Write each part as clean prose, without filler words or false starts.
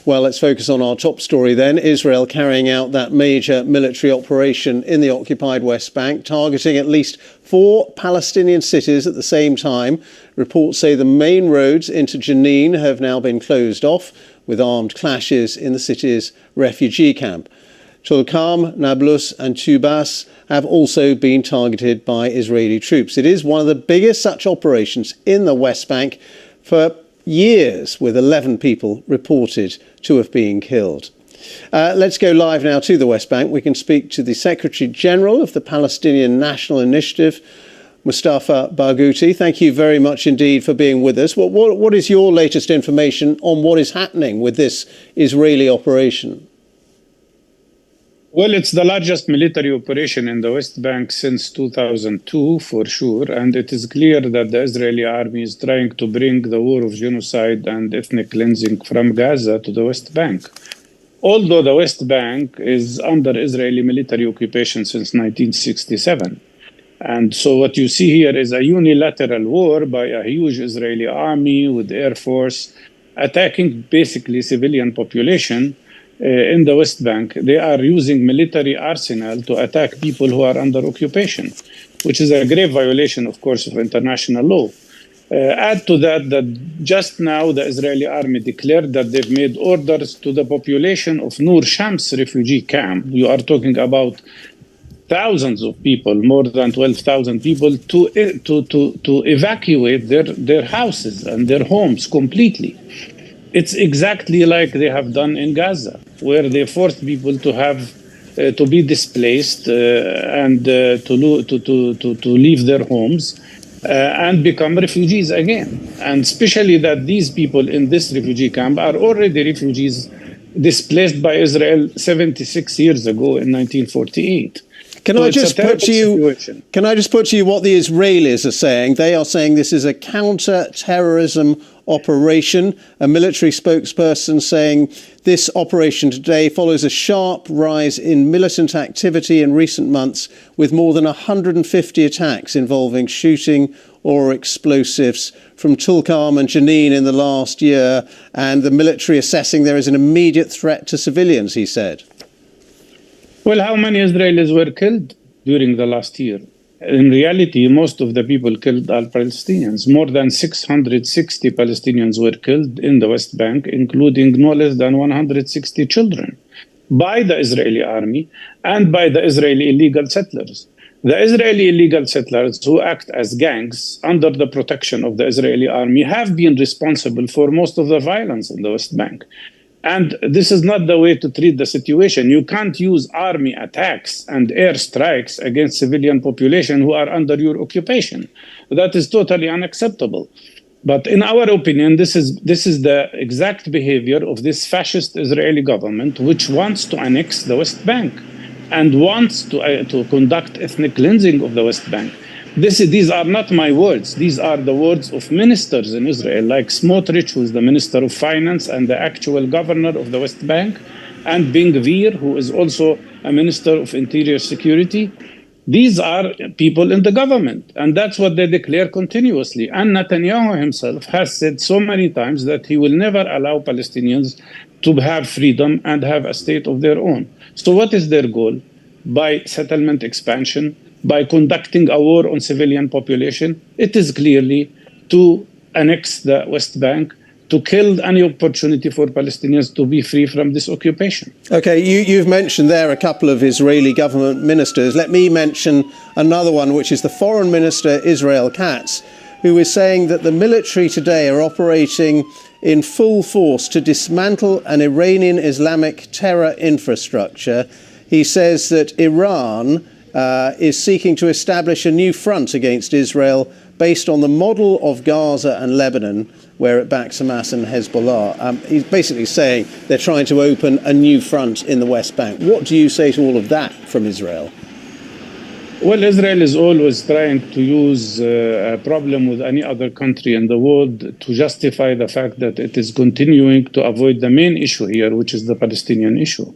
Well, let's focus on our top story then. Israel carrying out that major military operation in the occupied West Bank, targeting at least 4 Palestinian cities at the same time. Reports say the main roads into Jenin have now been closed off, with armed clashes in the city's refugee camp. Tulkarm, Nablus and Tubas have also been targeted by Israeli troops. It is one of the biggest such operations in the West Bank for years, with 11 people reported to have been killed. Let's go live now to the West Bank. We can speak to the Secretary General of the Palestinian National Initiative, Mustafa Barghouti. Thank you very much indeed for being with us. What is your latest information on what is happening with this Israeli operation? Well, it's the largest military operation in the West Bank since 2002, for sure, and it is clear that the Israeli army is trying to bring the war of genocide and ethnic cleansing from Gaza to the West Bank. Although the West Bank is under Israeli military occupation since 1967. And so what you see here is a unilateral war by a huge Israeli army with air force attacking basically civilian population in the West Bank. They are using military arsenal to attack people who are under occupation, which is a grave violation, of course, of international law. Add to that just now the Israeli army declared that they've made orders to the population of Nur Shams refugee camp. You are talking about thousands of people, more than 12,000 people, to evacuate their houses and their homes completely. It's exactly like they have done in Gaza, where they forced people to have to be displaced and to leave their homes and become refugees again. And especially that these people in this refugee camp are already refugees displaced by Israel 76 years ago in 1948. Can I just put to you what the Israelis are saying? They are saying this is a counter-terrorism operation. A military spokesperson saying this operation today follows a sharp rise in militant activity in recent months, with more than 150 attacks involving shooting or explosives from Tulkarm and Jenin in the last year, and the military assessing there is an immediate threat to civilians, he said. Well, how many Israelis were killed during the last year? In reality, most of the people killed are Palestinians. More than 660 Palestinians were killed in the West Bank, including no less than 160 children, by the Israeli army and by the Israeli illegal settlers. The Israeli illegal settlers, who act as gangs under the protection of the Israeli army, have been responsible for most of the violence in the West Bank. And this is not the way to treat the situation. You can't use army attacks and air strikes against civilian population who are under your occupation. That is totally unacceptable. But in our opinion, this is the exact behavior of this fascist Israeli government, which wants to annex the West Bank and wants to conduct ethnic cleansing of the West Bank. These are not my words. These are the words of ministers in Israel, like Smotrich, who is the Minister of Finance and the actual governor of the West Bank, and Ben-Gvir, who is also a Minister of Interior Security. These are people in the government, and that's what they declare continuously. And Netanyahu himself has said so many times that he will never allow Palestinians to have freedom and have a state of their own. So what is their goal? By settlement expansion, by conducting a war on civilian population, it is clearly to annex the West Bank, to kill any opportunity for Palestinians to be free from this occupation. OK, you've mentioned there a couple of Israeli government ministers. Let me mention another one, which is the Foreign Minister, Israel Katz, who is saying that the military today are operating in full force to dismantle an Iranian Islamic terror infrastructure. He says that Iran is seeking to establish a new front against Israel based on the model of Gaza and Lebanon, where it backs Hamas and Hezbollah. He's basically saying they're trying to open a new front in the West Bank. What do you say to all of that from Israel? Well, Israel is always trying to use a problem with any other country in the world to justify the fact that it is continuing to avoid the main issue here, which is the Palestinian issue.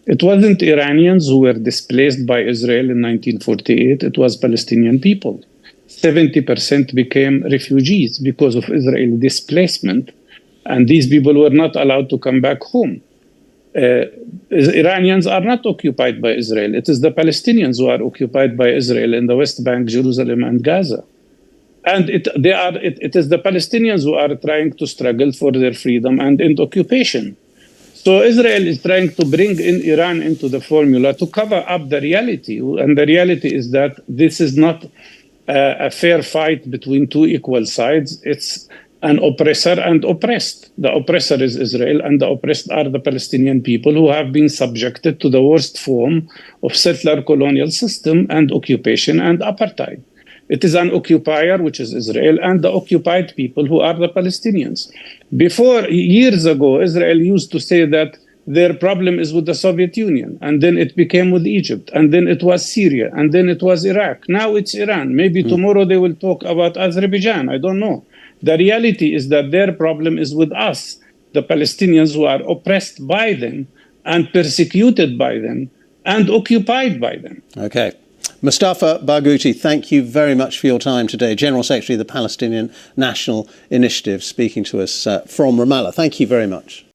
It wasn't Iranians who were displaced by Israel in 1948. It was Palestinian people. 70% became refugees because of Israeli displacement And these people were not allowed to come back home. Iranians are not occupied by Israel. It is the Palestinians who are occupied by Israel in the West Bank, Jerusalem, and Gaza. And it is the Palestinians who are trying to struggle for their freedom and end occupation. So Israel is trying to bring in Iran into the formula to cover up the reality. And the reality is that this is not a fair fight between two equal sides. It's an oppressor and oppressed. The oppressor is Israel, and the oppressed are the Palestinian people who have been subjected to the worst form of settler colonial system and occupation and apartheid. It is an occupier, which is Israel, and the occupied people who are the Palestinians. Before, years ago, Israel used to say that their problem is with the Soviet Union, and then it became with Egypt, and then it was Syria, and then it was Iraq. Now it's Iran. Maybe tomorrow they will talk about Azerbaijan. I don't know. The reality is that their problem is with us, the Palestinians who are oppressed by them and persecuted by them and occupied by them. Okay. Mustafa Barghouti, thank you very much for your time today. General Secretary of the Palestinian National Initiative, speaking to us from Ramallah. Thank you very much.